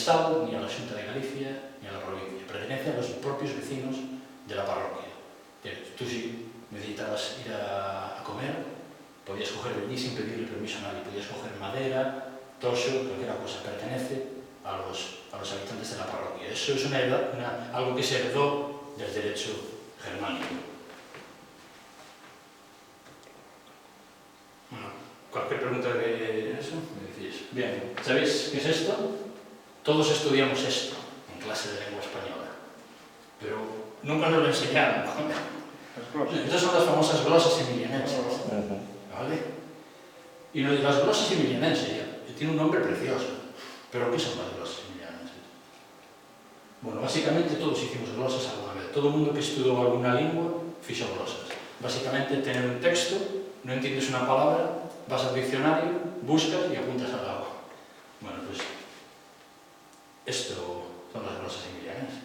Estado, ni a la Xunta de Galicia, ni a la provincia. Pertenece a los propios vecinos de la parroquia. Tú, si necesitabas ir a comer, podías coger de allí sin pedirle permiso a nadie, podías coger madera, toxo, cualquier cosa. Pertenece a los habitantes de la parroquia. Eso es algo que se heredó del derecho germánico. Bueno, cualquier pregunta de eso, me decís. Bien, ¿sabéis qué es esto? Todos estudiamos esto en clase de lengua española, pero nunca nos lo enseñaron, ¿no? Estas son las famosas glosas emilianenses, ¿vale? Y las glosas emilianenses tienen un nombre precioso, pero ¿qué son las glosas emilianenses? Bueno, básicamente todos hicimos glosas alguna vez. Todo el mundo que estudió alguna lengua hizo glosas. Básicamente tener un texto, no entiendes una palabra, vas al diccionario, buscas y apuntas al lado. Bueno, pues esto son las glosas emilianenses.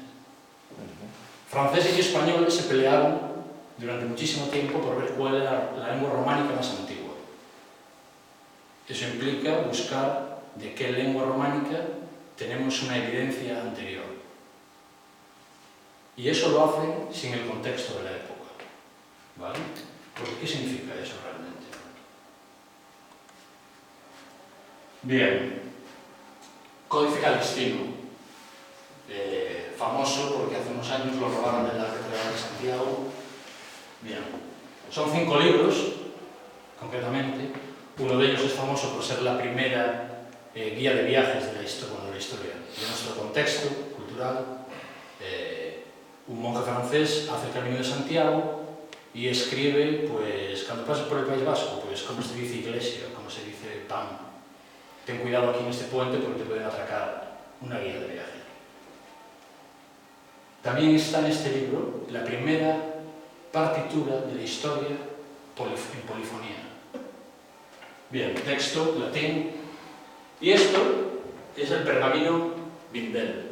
Franceses y españoles se pelearon durante muchísimo tiempo por ver cuál era la lengua románica más antigua. Eso implica buscar de qué lengua románica tenemos una evidencia anterior. Y eso lo hacen sin el contexto de la época, ¿vale? Porque ¿qué significa eso realmente? Bien, Códice Calixtino, famoso porque hace unos años lo robaron de la Catedral de Santiago. Bien, son 5 libros, concretamente. Uno de ellos es famoso por ser la primera guía de viajes de la historia de nuestro contexto cultural. Un monje francés hace el Camino de Santiago y escribe, pues, cuando pasas por el País Vasco, pues, cómo se dice iglesia, cómo se dice pan. Ten cuidado aquí en este puente porque te pueden atracar. Una guía de viaje. También está en este libro la primera partitura de la historia en polifonía. Bien, texto, latín. Y esto es el pergamino Bindel,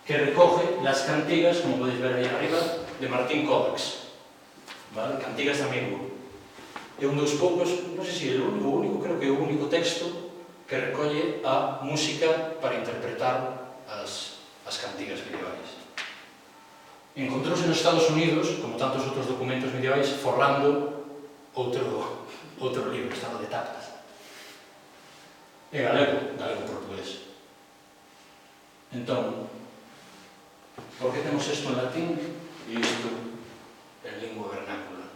que recoge las cantigas, como podéis ver ahí arriba, de Martín Codax, ¿vale? Cantigas de Amigo. É un dos poucos, non sei se é o único, creo que é o único texto que recolle a música para interpretar as cantigas medievais. Encontrouse nos Estados Unidos, como tantos outros documentos medievais, forrando outro libro, estaba de tapas. É galego-portugués. Entón, por que temos isto en latín e isto en lingua vernácula?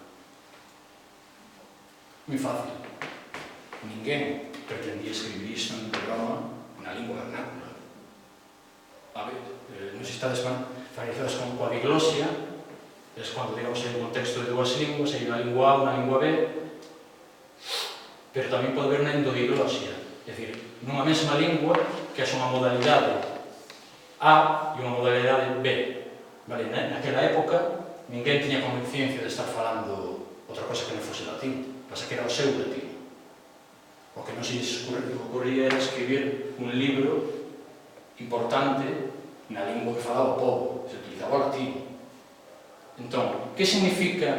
Moi fácil. Ninguén pretendía escribir isto en programa na lingua vernácula. A ver, non se estades familiarizados con codiglosia, es cando, digamos, hai un contexto de dúas linguas, hai unha lingua A, unha lingua B, pero tamén pode haber unha endodiglosia, é dicir, nunha mesma lingua que haxa unha modalidade A e unha modalidade B. Vale, naquela época, ninguén tiña conciencia de estar falando outra cosa que non fose latín, pasa que era o seu latín. O que non se ocurría era escribir un libro importante na lingua que falaba o povo, se utilizaba o latín. Entón, que significa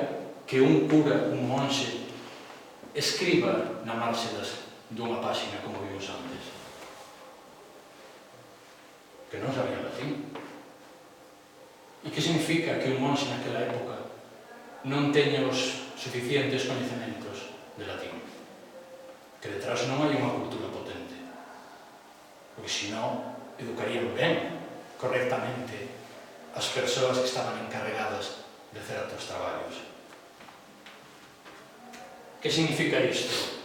que un cura, un monxe, escriba na marxe dunha páxina como vimos antes? Que non sabía latín. E que significa que un monxe naquela época non teña os suficientes coñecementos de latín? Que detrás non hai unha cultura potente. Porque senón educarían ben, correctamente, as persoas que estaban encarregadas de certos traballos. Que significa isto?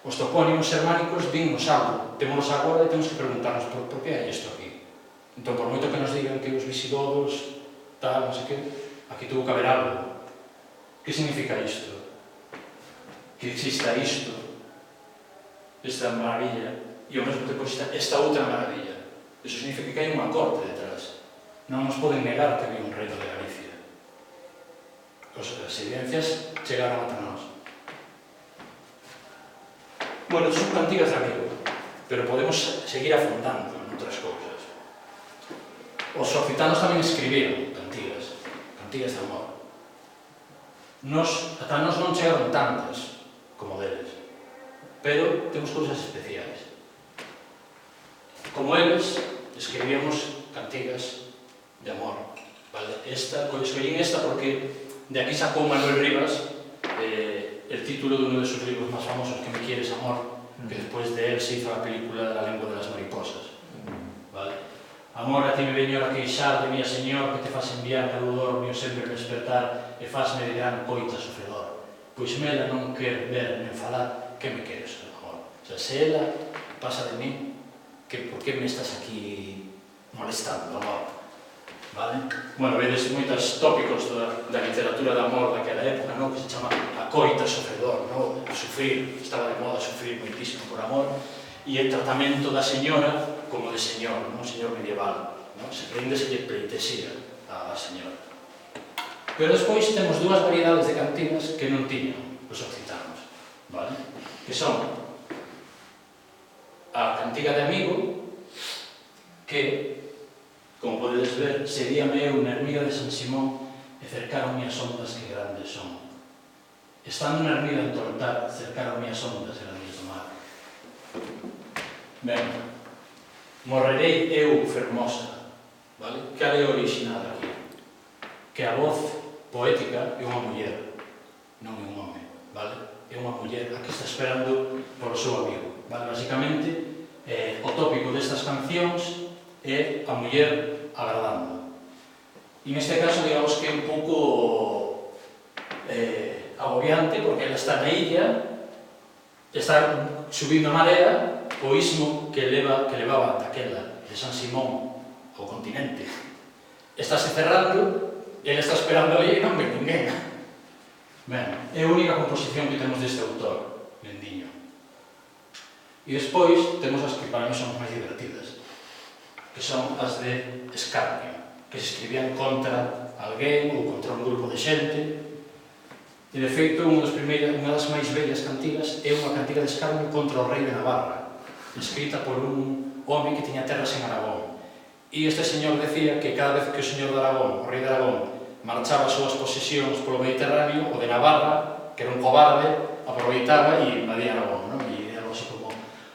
Os topónimos germánicos dinnos algo, témonos agora e temos que preguntarnos por que hai isto aquí. Entón, por moito que nos digan que os visigodos, tal, non sei que, aquí tuvo que haber algo. Que significa isto? Que exista isto, esta maravilla, e ao mesmo tempo esta outra maravilla. Iso significa que hai unha corte detrás. Non nos poden negar que había un reino de Galicia. As evidencias chegaron ata nós. Bueno, son cantigas de amigo, pero podemos seguir afondando en outras cousas. Os occitanos tamén escribiron cantigas de amor. Ata nós non chegaron tantas como deles, pero temos cousas especiais. como eles, escribíamos cantigas de amor. Escollín esta porque de aquí sacou Manuel Rivas el título de uno de sus libros más famosos, Que me quieres, amor, que después de él se hizo la película La lengua de las mariposas. Amor, a ti me veño a queixar de mía señor, que te faz enviar cada dormio sempre me despertar e fazme de gran coita sofredor. Pois mela non quer ver nem falar, que me queres, amor? O sea, se ela pasa de mí, por que me estás aquí molestando, amor? Vale? Bueno, vedes moitos tópicos da literatura de amor daquela época, que se chama a coita sofredor, sufrir, estaba de moda sufrir moitísimo por amor, e el tratamento da señora como de señor, un señor medieval, se lle pleitesía a señora. Pero despois temos dúas variedades de cantigas que non tiñan os occitanos, vale? Que son a cantiga de amigo, que, como podedes ver, seríame eu na ermiga de San Simón e cercaronme as ondas que grandes son. Estando na ermiga en Tortar, cercaronme as ondas grandes do mar. Ben, morrerei eu fermosa, vale? Que é original aquí? Que a voz poética é unha muller, non é un home, vale? É unha muller a que está esperando por o seu amigo, vale? Basicamente, o tópico destas cancións é a muller agradando. E neste caso, digamos que é un pouco agobiante, porque ela está na illa, está subindo a marea, o istmo que levaba daquela de San Simón ao continente estáse cerrando, ele está esperando ali e non ven ninguén. Ben, é a única composición que temos deste autor, Mendiño. E despois temos as que para mí son máis divertidas, que son as de escarnio, que se escribían contra alguén ou contra un grupo de xente. E de feito, unha das máis bellas cantigas é unha cantiga de escarnio contra o rei de Navarra, escrita por un home que tiña terras en Aragón. E este señor decía que cada vez que o señor de Aragón, o rei de Aragón, marchaba as súas posesións polo Mediterráneo, o de Navarra, que era un cobarde, aproveitaba e invadía Aragón, non? E era algo así como,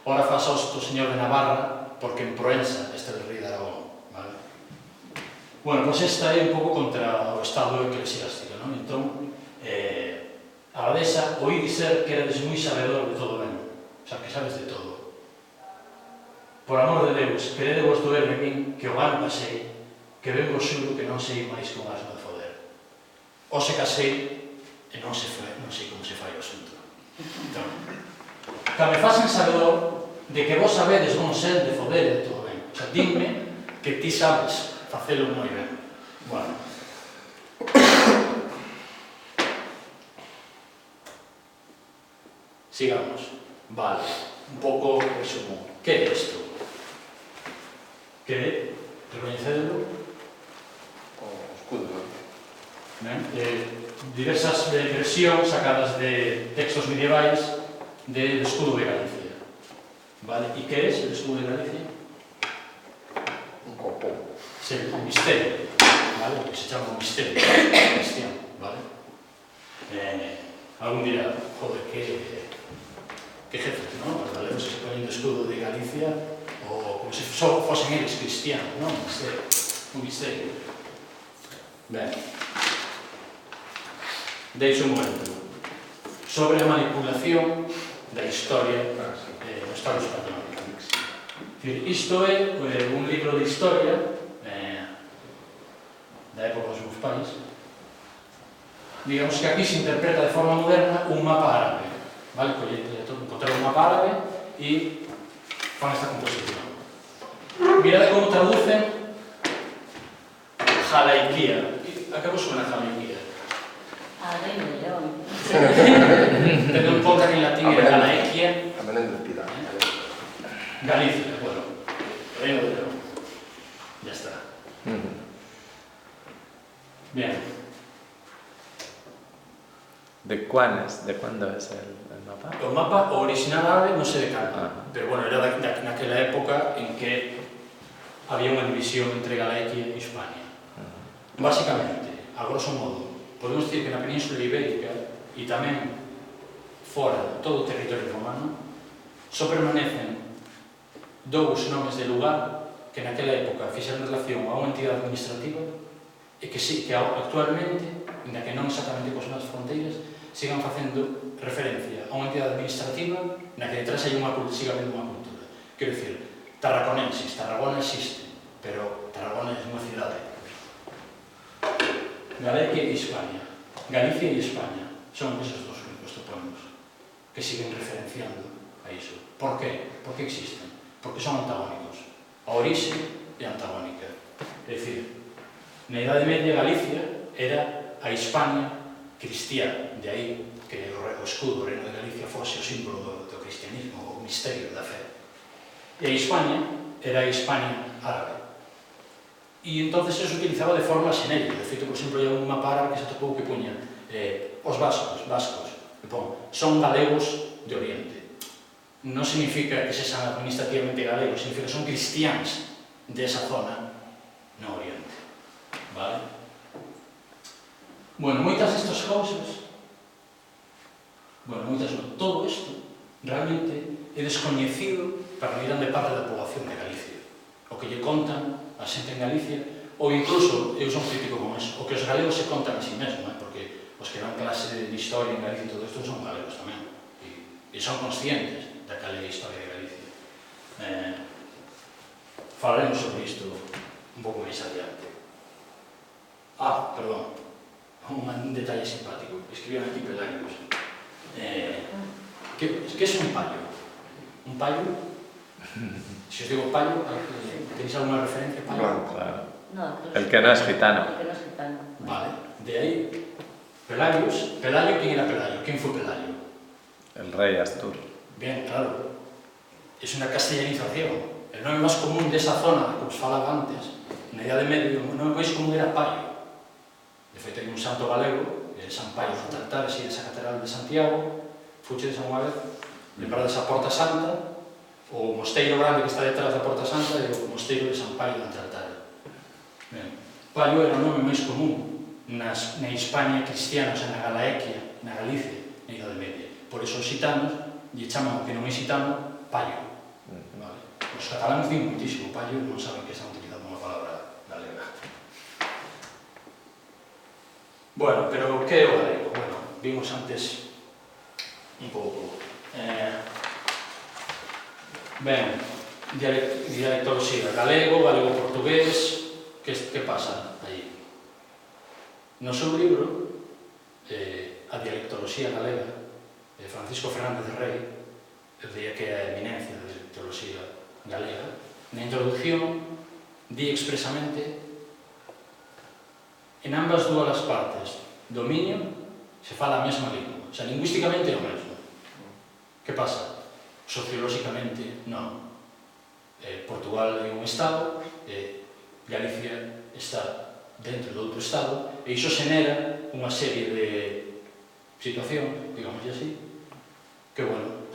ora faz hosto o señor de Navarra, porque en Proensa este é o rei de Aragón, vale? Bueno, pois esta é un pouco contra o estado eclesiástico, non? Entón, a abadesa oí dizer que erades moi sabedor de todo ben, o sea, que sabes de todo. Por amor de Deus, queredevos doerme min, que o ano pasei, que ben vos xuro que non sei máis que un asno de foder. Ose casei e non sei como se fai o asunto. Entón, que me facen sabedor de que vos sabedes non ser de foder e de todo ben. O sea, dime que ti sabes facelo moi ben. Bueno. Sigamos. Vale. Un pouco resumo. Que é isto? Que, recoñecedlo, o escudo, diversas versións sacadas de textos medievais del escudo de Galicia. Vale? E que é o escudo de Galicia? un copón. Sí, un misterio, vale? Que se chama un misterio cristiano, vale? Algún dirá, joder, que jefes, non? Os galegos que se ponen do escudo de Galicia, ou como se fosen eles cristianos, non? Un misterio. Ben. Deixo un momento. Sobre a manipulación da historia do Estado español. Isto é un libro de historia da época dos meus pais. Digamos que aquí se interpreta de forma moderna un mapa árabe. Vale? Encontrar un mapa árabe e fan esta composición. Mirad como traducen Jalaiquía. A que vos suena Jalaiquía? A Reino de León. Pero un pouco en latín era Jalaiquía. A Menéndez Pidal. Galicia, bueno. Reino de León. Ya está. Bien. ¿De cuándo es el mapa? O mapa original árabe non sei de cando, pero bueno, era naquela época en que había unha división entre Galicia e Hispania. Básicamente, a grosso modo, podemos dicir que na Península Ibérica e tamén fora de todo o territorio romano só permanecen dous nomes de lugar que naquela época fixeron relación a unha entidade administrativa e que sí, que actualmente, ainda que non exactamente cos nas fronteiras, sigan facendo referencia a unha entidade administrativa na que detrás hai siga habendo unha cultura. Quero dicir, tarraconenses, Tarragona existe, pero Tarragona é unha cidade. Galicia e Hispania. Galicia e España son esos dos únicos topónimos que siguen referenciando a iso. Por qué? Por que existen? Porque son antagónicos. A orixe é antagónica. É dicir, na Idade Media Galicia era a Hispania cristiana, de aí que o escudo, o reino de Galicia, fose o símbolo do cristianismo, o misterio da fe. E a Hispania era a Hispania árabe. E entonces eso se utilizaba de forma xenérica. De feito, por exemplo, hai un mapa árabe que se atopou que puña os vascos, que pon, son galegos de Oriente. Non significa que se sean administrativamente galegos, significa que son cristiáns desa zona no Oriente. Vale? Bueno, moitas destas cousas, todo isto realmente é descoñecido para a grande parte da poboación de Galicia. O que lle contan a xente en Galicia, ou incluso, eu son crítico con eso, o que os galegos se contan a si mesmo, porque os que dan clase de historia en Galicia e todo isto son galegos tamén, e son conscientes da cal é a historia de Galicia. Falaremos sobre isto un pouco máis adiante. Perdón, un detalle simpático, escribían aquí Pelagos. Que é un pallo? Un pallo? Se os digo pallo, tenéis alguna referencia a pallo? Claro. No, El que no es gitano. El que no es gitano. Vale, de aí, Pelagos. Pelayo, ¿quién era Pelayo? ¿Quién fue Pelayo? El rey Astur. Bien, claro. Es una castellanización. El nome máis común desa zona que os falaba antes, na Idade Media, o nome máis común era Paio. De feito, hai un santo galego, San Paio Fontaltar, así desa catedral de Santiago, fuchedes unha vez, lembrades a Porta Santa, o mosteiro grande que está detrás da Porta Santa e o mosteiro de San Paio de Fontaltar. Paio era o nome máis común na Hispania cristiana, o sea, na Galaequia, na Galicia, na Idade Media. Por iso os xitanos lle chaman o que non é xitano Paio. Vale? Os catalanes din muitísimo Paio e non saben que están utilizando unha palabra galega. Bueno, pero que é o galego? Bueno, vimos antes un pouco. Ben, dialectoloxía, galego, galego-portugués, que pasa aí? No seu libro, A dialectoloxía galega, de Francisco Fernández de Rei, el día que é a eminencia da dialectoloxía galega, na introducción di expresamente en ambas dúas partes dominio se fala a mesma lingua, o sea, lingüísticamente é o mesmo. Que pasa? Sociolóxicamente non. Portugal é un estado, Galicia está dentro de outro estado, e iso xenera unha serie de situación, digamos así, que, bueno,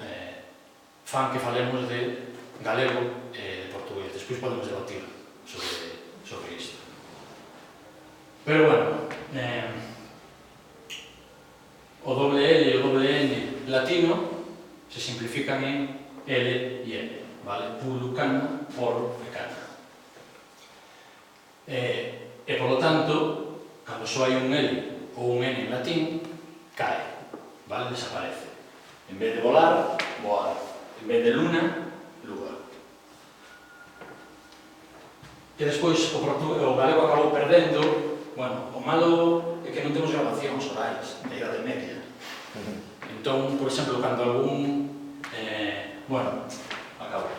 fan que falemos de galego e de portugués. Despois podemos debatir sobre isto. Pero, bueno, o doble L e o doble N latino se simplifican en L e N, vale? Pulu, cana, por e cana. E, polo tanto, cando só hai un L ou un N en latín, cae, vale? Desaparece. En vez de volar, voar. En vez de luna, lua. E despois o galego acabou perdendo, bueno, o malo é que non temos grabacións orais da Idade Media. Entón, por exemplo, cando algún, acabo.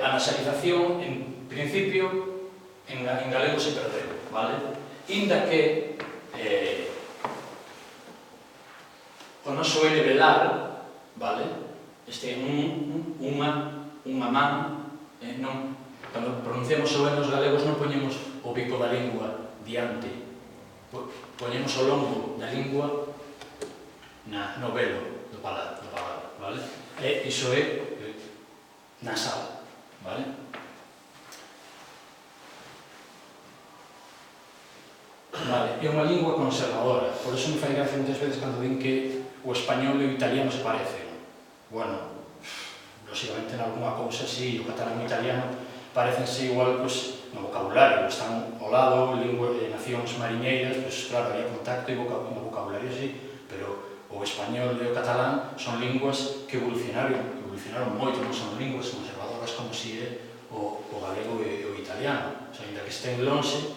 A nasalización, en principio, en galego se perdeu, vale? Inda que o noso L velar, vale? Este unha man, non, cando pronunciamos o L nos galegos non poñemos o bico da lingua diante, poñemos o longo da lingua no velo do paladar, vale? E iso é nasal, vale? Vale, é unha lingua conservadora, por iso me fai gracia moitas veces cando din que o español e o italiano se parecen. Bueno, lógicamente, en alguna cousa, sí, o catalán e o italiano parecense igual, pois, no vocabulario, están ao lado, nacións mariñeiras, pois, claro, había contacto no vocabulario, sí, pero o español e o catalán son linguas que evolucionaron moito, non son linguas conservadoras como si é o galego e o italiano. O sea, ainda que estén lonxe,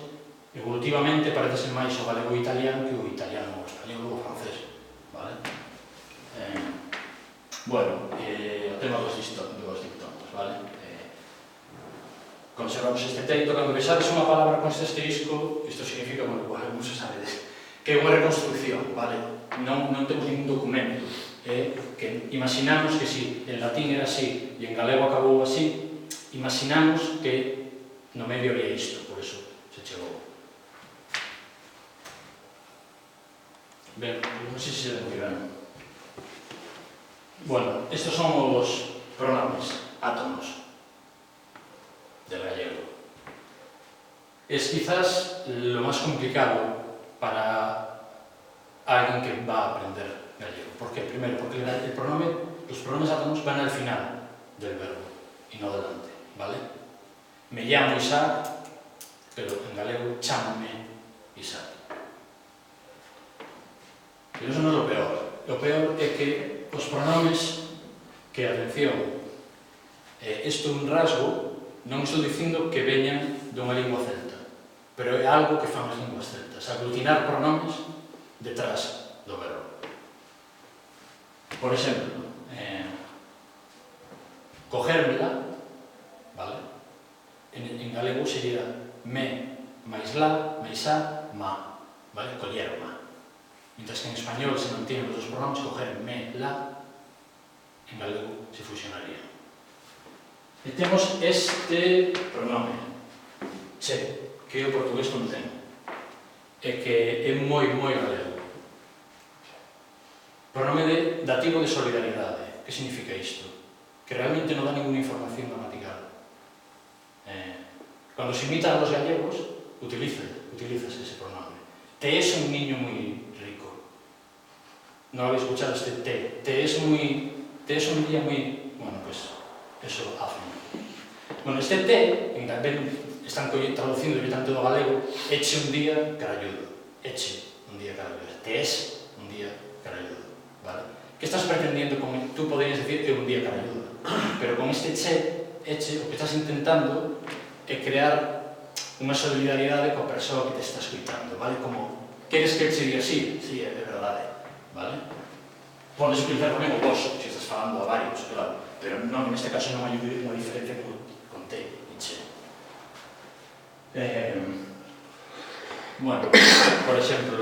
evolutivamente parece máis o galego e o italiano que o italiano ou o español ou o francés, vale? Bueno, o tema dos diptongos, vale? Conservamos este texto, cando vexades unha palabra con este asterisco, isto significa, bueno, non se sabedes, que é unha reconstrucción, vale? Non temos ningún documento, que imaginamos que si en latín era así e en galego acabou así, imaginamos que no medio había isto, por eso se chegou. Ben, non sei se se den moi ben. Bueno, estes son os pronomes, átomos del gallego. Es quizás lo más complicado para alguien que va a aprender gallego. ¿Por qué? Primero, porque los pronomes átomos van al final del verbo y no delante, ¿vale? Me llamo Isaac, pero en galego chámame Isaac. Pero eso no es lo peor. Lo peor é que os pronomes, que, atención, isto é un rasgo, non estou dicindo que veñan dunha lingua celta, pero é algo que fan as linguas celtas, aglutinar pronomes detrás do verbo. Por exemplo, cogérmela, vale? En galego sería me máis la, máis a, ma, vale? Colléroma. Mientras que en español se mantienen os dos pronomes, coger me, la, en galego se fusionaría. E temos este pronome, che, que o portugués non ten, e que é moi galego. Pronome dativo de solidaridade. Que significa isto? Que realmente non dá ninguna información gramatical. Cando se imitan os gallegos, utilizas ese pronome. Te es un niño moi rico. Non habéis escuchado este te. Te es un día moi... Bueno, pues eso hacen. Bueno, este te, están traducindo directamente do galego, eche un día caralludo. Eche un día caralludo. Te es un día caralludo. ¿Vale? Que estás pretendiendo con... Tú podrías decir que un día caralludo. Pero con este che, eche, o que estás intentando é crear unha solidaridade coa persoa que te está escuitando, vale? Como, queres que che diga sí? Sí, é verdade, vale? Podes utilizar tamén o vos, se estás falando a varios, claro, pero non, en este caso non hai unha diferencia con te e che. Bueno, por exemplo,